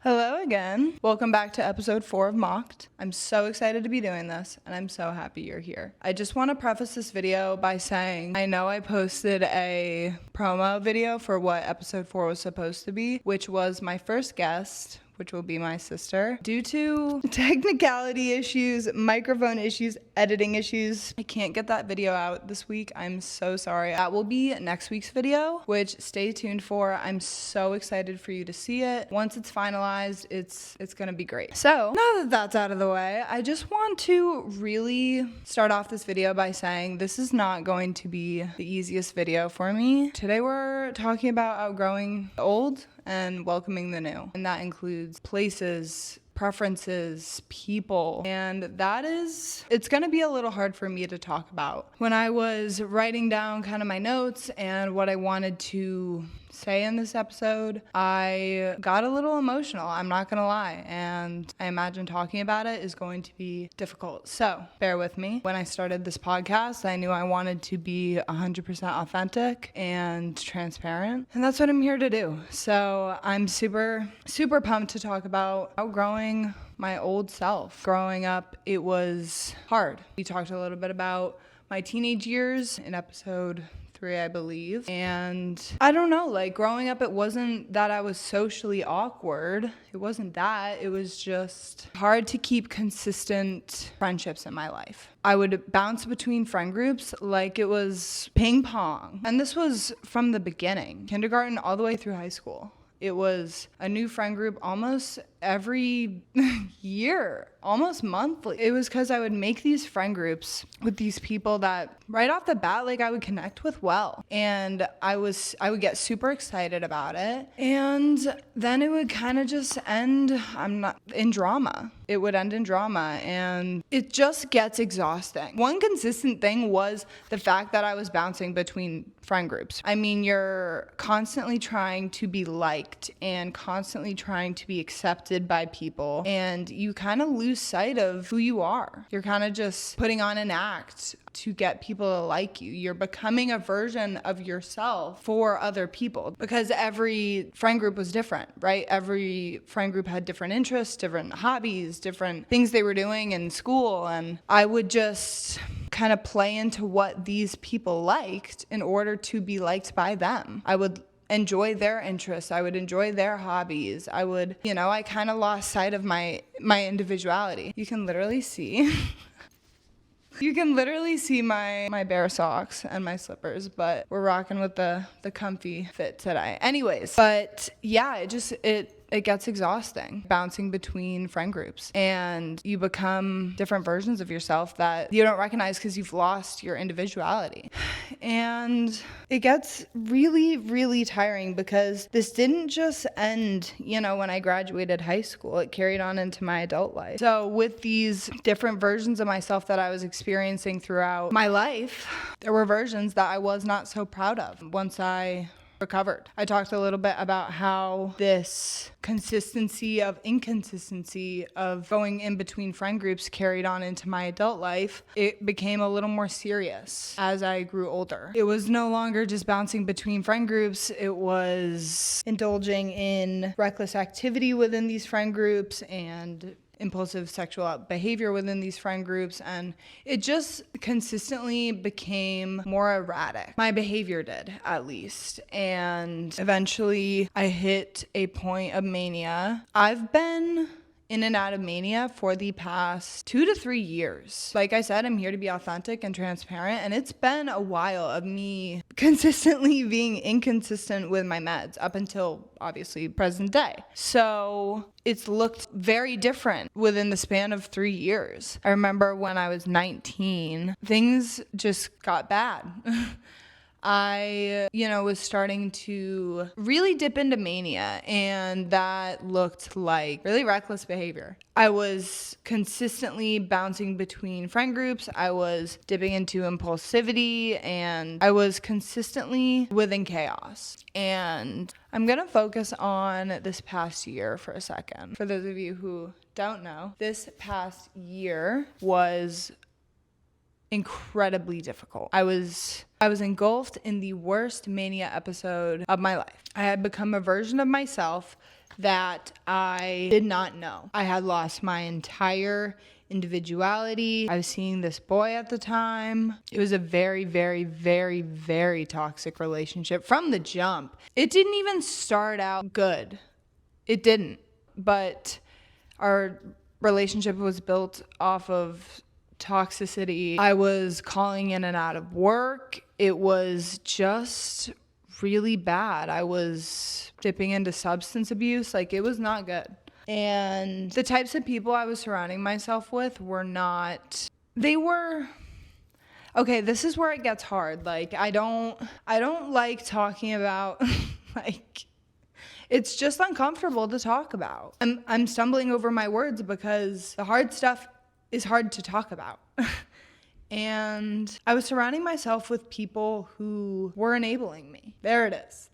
Hello again. Welcome back to episode 4 of Mocked. I'm so excited to be doing this, and I'm so happy you're here. I just want to preface this video by saying I know I posted a promo video for what episode 4 was supposed to be, which was my first guest, which will be my sister. Due to technicality issues, microphone issues, editing issues, I can't get that video out this week. I'm so sorry. That will be next week's video, which stay tuned for. I'm so excited for you to see it. Once it's finalized, it's gonna be great. So now that that's out of the way, I just want to really start off this video by saying this is not going to be the easiest video for me. Today we're talking about outgrowing the old and welcoming the new. And that includes places, preferences, people, and it's gonna be a little hard for me to talk about. When I was writing down kind of my notes and what I wanted to say in this episode, I got a little emotional, I'm not gonna lie, and I imagine talking about it is going to be difficult. So bear with me. When I started this podcast, I knew I wanted to be 100% authentic and transparent, and that's what I'm here to do. So I'm super pumped to talk about outgrowing my old self. Growing up, it was hard. We talked a little bit about my teenage years in episode 3, I believe. And I don't know, like growing up, it wasn't that I was socially awkward. It wasn't that. It was just hard to keep consistent friendships in my life. I would bounce between friend groups like it was ping pong. And this was from the beginning, kindergarten all the way through high school. It was a new friend group almost every year, almost monthly. It was because I would make these friend groups with these people that right off the bat, like I would connect with well. And I would get super excited about it. And then it would kind of just end in drama. It would end in drama, and it just gets exhausting. One consistent thing was the fact that I was bouncing between friend groups. I mean, you're constantly trying to be liked and constantly trying to be accepted by people, and you kind of lose sight of who you are. You're kind of just putting on an act to get people to like you. You're becoming a version of yourself for other people because every friend group was different, right? Every friend group had different interests, different hobbies, different things they were doing in school. And I would just kind of play into what these people liked in order to be liked by them. I would enjoy their interests. I would enjoy their hobbies. I kind of lost sight of my individuality. You can literally see my bare socks and my slippers, but we're rocking with the comfy fit today. Anyways, but yeah, it gets exhausting bouncing between friend groups, and you become different versions of yourself that you don't recognize because you've lost your individuality. And it gets really, really tiring because this didn't just end, when I graduated high school. It carried on into my adult life. So with these different versions of myself that I was experiencing throughout my life, there were versions that I was not so proud of once I recovered. I talked a little bit about how this inconsistency of going in between friend groups carried on into my adult life. It became a little more serious as I grew older. It was no longer just bouncing between friend groups. It was indulging in reckless activity within these friend groups and impulsive sexual behavior within these friend groups, and it just consistently became more erratic. My behavior did, at least, and eventually I hit a point of mania. I've been in and out of mania for the past 2 to 3 years. Like I said, I'm here to be authentic and transparent, and it's been a while of me consistently being inconsistent with my meds up until obviously present day. So it's looked very different within the span of 3 years. I remember when I was 19, things just got bad. I, was starting to really dip into mania, and that looked like really reckless behavior. I was consistently bouncing between friend groups. I was dipping into impulsivity, and I was consistently within chaos. And I'm going to focus on this past year for a second. For those of you who don't know, this past year was incredibly difficult. I was engulfed in the worst mania episode of my life. I had become a version of myself that I did not know. I had lost my entire individuality. I was seeing this boy at the time. It was a very, very, very, very toxic relationship from the jump. It didn't even start out good. It didn't. But our relationship was built off of toxicity. I was calling in and out of work. It was just really bad. I was dipping into substance abuse. Like, it was not good. And the types of people I was surrounding myself with were not, okay, this is where it gets hard. Like, I don't like talking about, like, it's just uncomfortable to talk about. I'm stumbling over my words because the hard stuff is hard to talk about. And I was surrounding myself with people who were enabling me. There it is.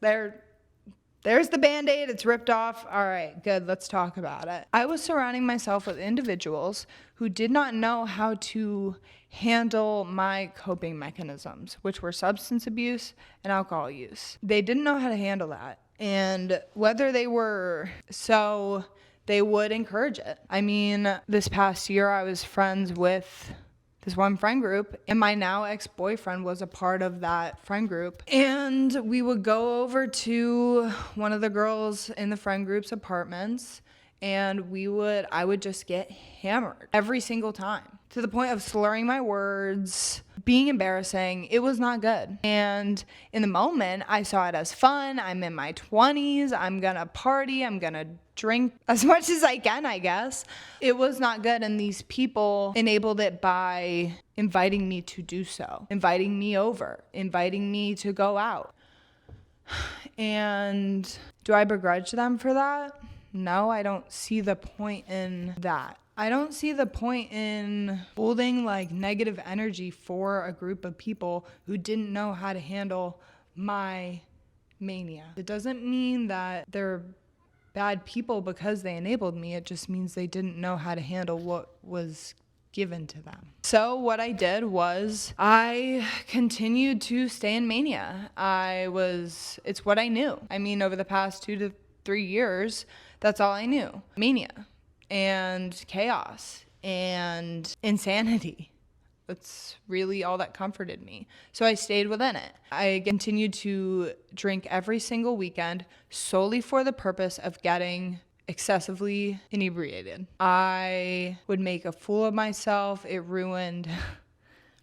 There's the Band-Aid. It's ripped off. All right, good. Let's talk about it. I was surrounding myself with individuals who did not know how to handle my coping mechanisms, which were substance abuse and alcohol use. They didn't know how to handle that. And whether they were so, they would encourage it. I mean, this past year I was friends with this one friend group, and my now ex-boyfriend was a part of that friend group. And we would go over to one of the girls in the friend group's apartments, and I would just get hammered every single time, to the point of slurring my words, being embarrassing. It was not good. And in the moment, I saw it as fun. I'm in my 20s. I'm gonna party. I'm gonna drink as much as I can, I guess. It was not good. And these people enabled it by inviting me to do so, inviting me over, inviting me to go out. And do I begrudge them for that? No, I don't see the point in that. I don't see the point in holding like negative energy for a group of people who didn't know how to handle my mania. It doesn't mean that they're bad people because they enabled me. It just means they didn't know how to handle what was given to them. So what I did was I continued to stay in mania. It's what I knew. I mean, over the past 2 to 3 years, that's all I knew. Mania and chaos and insanity. That's really all that comforted me. So I stayed within it. I continued to drink every single weekend solely for the purpose of getting excessively inebriated. I would make a fool of myself. It ruined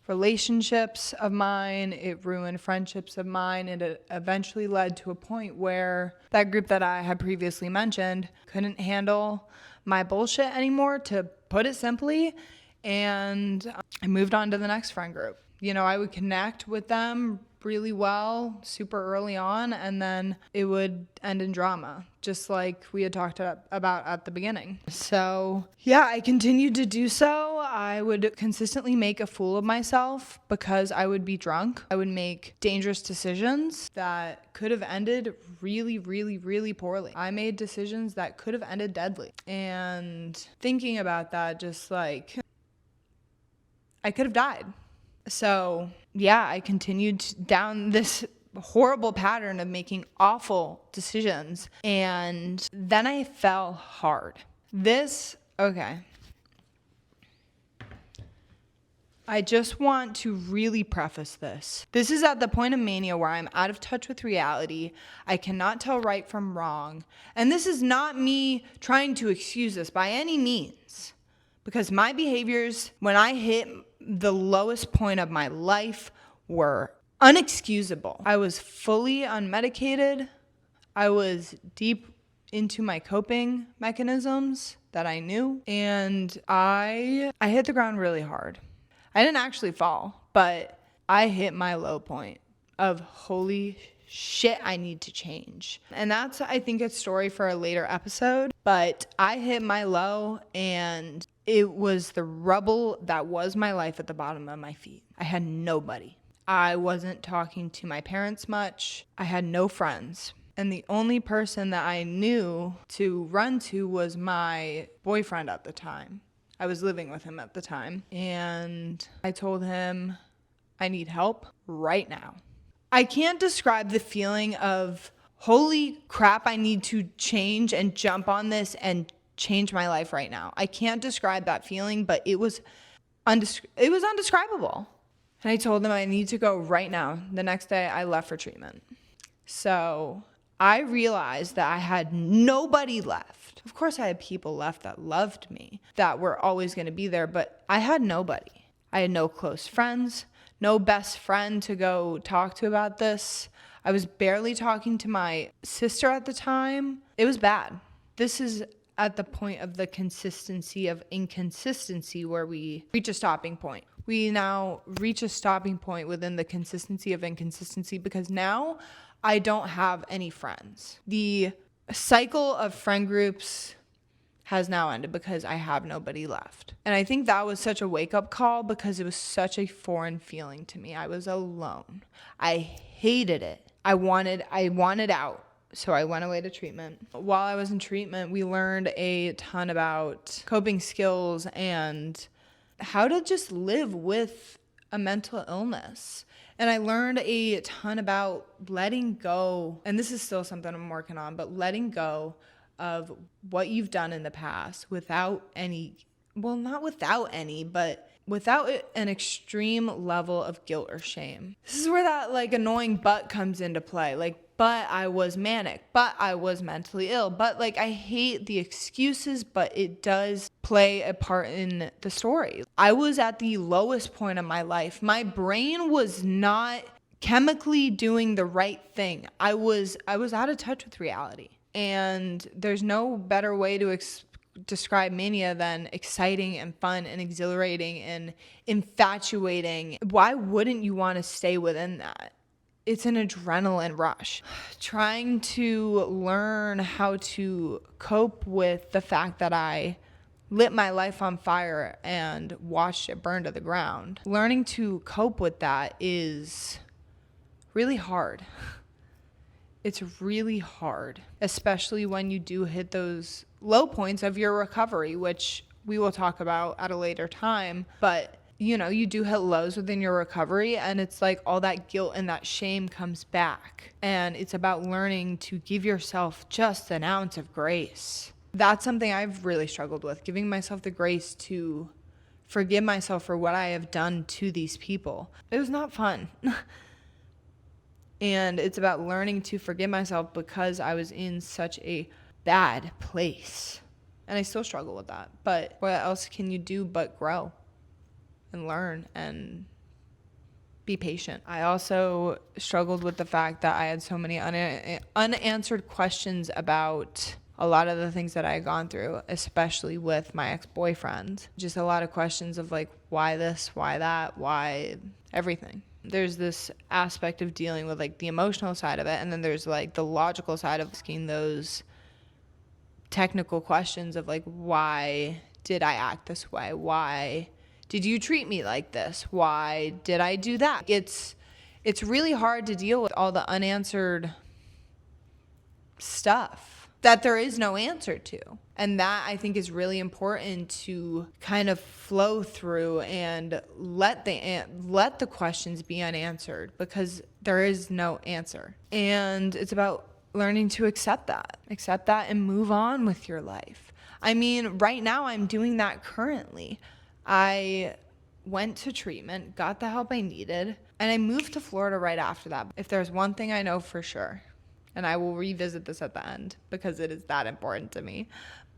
relationships of mine. It ruined friendships of mine. And it eventually led to a point where that group that I had previously mentioned couldn't handle my bullshit anymore, to put it simply. And I moved on to the next friend group. You know, I would connect with them really well super early on, and then it would end in drama, just like we had talked about at the beginning. So yeah, I continued to do so. I would consistently make a fool of myself because I would be drunk. I would make dangerous decisions that could have ended really, really, really poorly. I made decisions that could have ended deadly. And thinking about that, just like, I could have died. So yeah, I continued down this horrible pattern of making awful decisions. And then I fell hard. Okay. I just want to really preface this. This is at the point of mania where I'm out of touch with reality. I cannot tell right from wrong. And this is not me trying to excuse this by any means, because my behaviors when I hit the lowest point of my life were unexcusable. I was fully unmedicated. I was deep into my coping mechanisms that I knew, and I hit the ground really hard. I didn't actually fall, but I hit my low point of holy shit, I need to change. And that's, I think, a story for a later episode, but I hit my low, and it was the rubble that was my life at the bottom of my feet. I had nobody. I wasn't talking to my parents much. I had no friends. And the only person that I knew to run to was my boyfriend at the time. I was living with him at the time. And I told him, I need help right now. I can't describe the feeling of, holy crap, I need to change and jump on this and change my life right now. I can't describe that feeling, but it was undescribable. And I told him I need to go right now. The next day I left for treatment. So I realized that I had nobody left. Of course I had people left that loved me, that were always going to be there, but I had nobody. I had no close friends, no best friend to go talk to about this. I was barely talking to my sister at the time. It was bad. This is at the point of the consistency of inconsistency where we reach a stopping point. We now reach a stopping point within the consistency of inconsistency because now I don't have any friends. The cycle of friend groups has now ended because I have nobody left. And I think that was such a wake-up call because it was such a foreign feeling to me. I was alone. I hated it. I wanted out. So I went away to treatment. While I was in treatment, we learned a ton about coping skills and how to just live with a mental illness. And I learned a ton about letting go, and this is still something I'm working on, but letting go of what you've done in the past without any, well, not without any, but without an extreme level of guilt or shame. This is where that like annoying but comes into play. Like, but I was manic, but I was mentally ill, but like I hate the excuses, but it does play a part in the story. I was at the lowest point of my life. My brain was not chemically doing the right thing. I was out of touch with reality. And there's no better way to describe mania than exciting and fun and exhilarating and infatuating. Why wouldn't you want to stay within that? It's an adrenaline rush. Trying to learn how to cope with the fact that I lit my life on fire and watched it burn to the ground. Learning to cope with that is really hard. It's really hard, especially when you do hit those low points of your recovery, which we will talk about at a later time. But, you know, you do hit lows within your recovery, and it's like all that guilt and that shame comes back. And it's about learning to give yourself just an ounce of grace. That's something I've really struggled with, giving myself the grace to forgive myself for what I have done to these people. It was not fun. And it's about learning to forgive myself because I was in such a bad place. And I still struggle with that. But what else can you do but grow and learn and be patient? I also struggled with the fact that I had so many unanswered questions about a lot of the things that I had gone through, especially with my ex-boyfriend. Just a lot of questions of like, why this, why that, why everything. There's this aspect of dealing with like the emotional side of it, and then there's like the logical side of asking those technical questions of like, why did I act this way? Why did you treat me like this? Why did I do that? It's really hard to deal with all the unanswered stuff that there is no answer to. And that I think is really important to kind of flow through and let the questions be unanswered because there is no answer. And it's about learning to accept that and move on with your life. I mean, right now I'm doing that currently. I went to treatment, got the help I needed, and I moved to Florida right after that. If there's one thing I know for sure, and I will revisit this at the end because it is that important to me.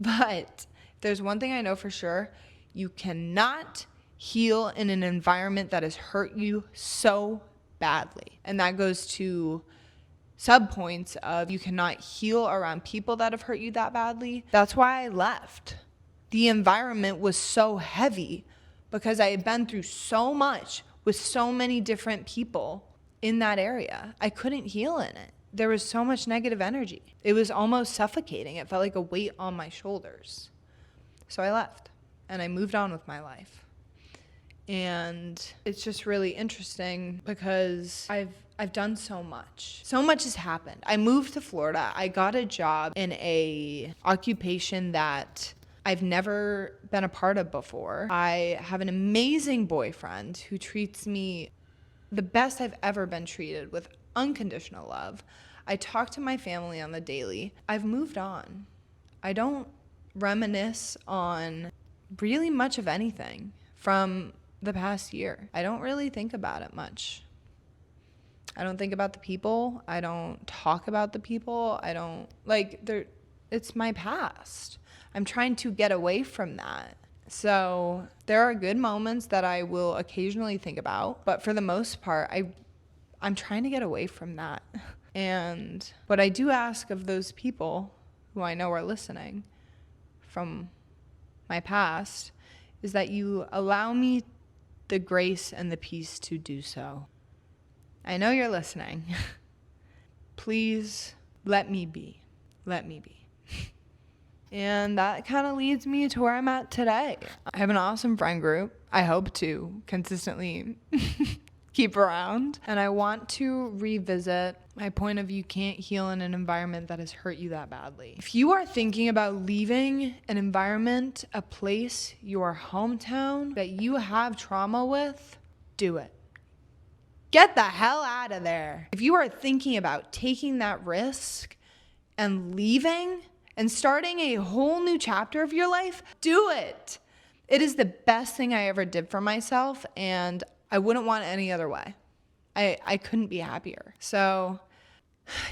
But if there's one thing I know for sure, you cannot heal in an environment that has hurt you so badly. And that goes to subpoints of you cannot heal around people that have hurt you that badly. That's why I left. The environment was so heavy because I had been through so much with so many different people in that area. I couldn't heal in it. There was so much negative energy. It was almost suffocating. It felt like a weight on my shoulders. So I left and I moved on with my life. And it's just really interesting because I've done so much. So much has happened. I moved to Florida. I got a job in a occupation that I've never been a part of before. I have an amazing boyfriend who treats me the best I've ever been treated, with unconditional love. I talk to my family on the daily. I've moved on. I don't reminisce on really much of anything from the past year. I don't really think about it much. I don't think about the people. I don't talk about the people. It's my past. I'm trying to get away from that. So there are good moments that I will occasionally think about, but for the most part, I'm trying to get away from that. And what I do ask of those people who I know are listening from my past is that you allow me the grace and the peace to do so. I know you're listening. Please let me be. Let me be. And that kind of leads me to where I'm at today. I have an awesome friend group. I hope to consistently keep around. And I want to revisit my point of you can't heal in an environment that has hurt you that badly. If you are thinking about leaving an environment, a place, your hometown that you have trauma with, do it. Get the hell out of there. If you are thinking about taking that risk and leaving and starting a whole new chapter of your life, do it. It is the best thing I ever did for myself, and I wouldn't want it any other way. I couldn't be happier. So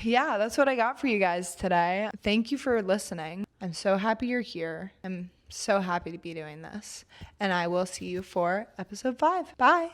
yeah, that's what I got for you guys today. Thank you for listening. I'm so happy you're here. I'm so happy to be doing this. And I will see you for episode 5. Bye.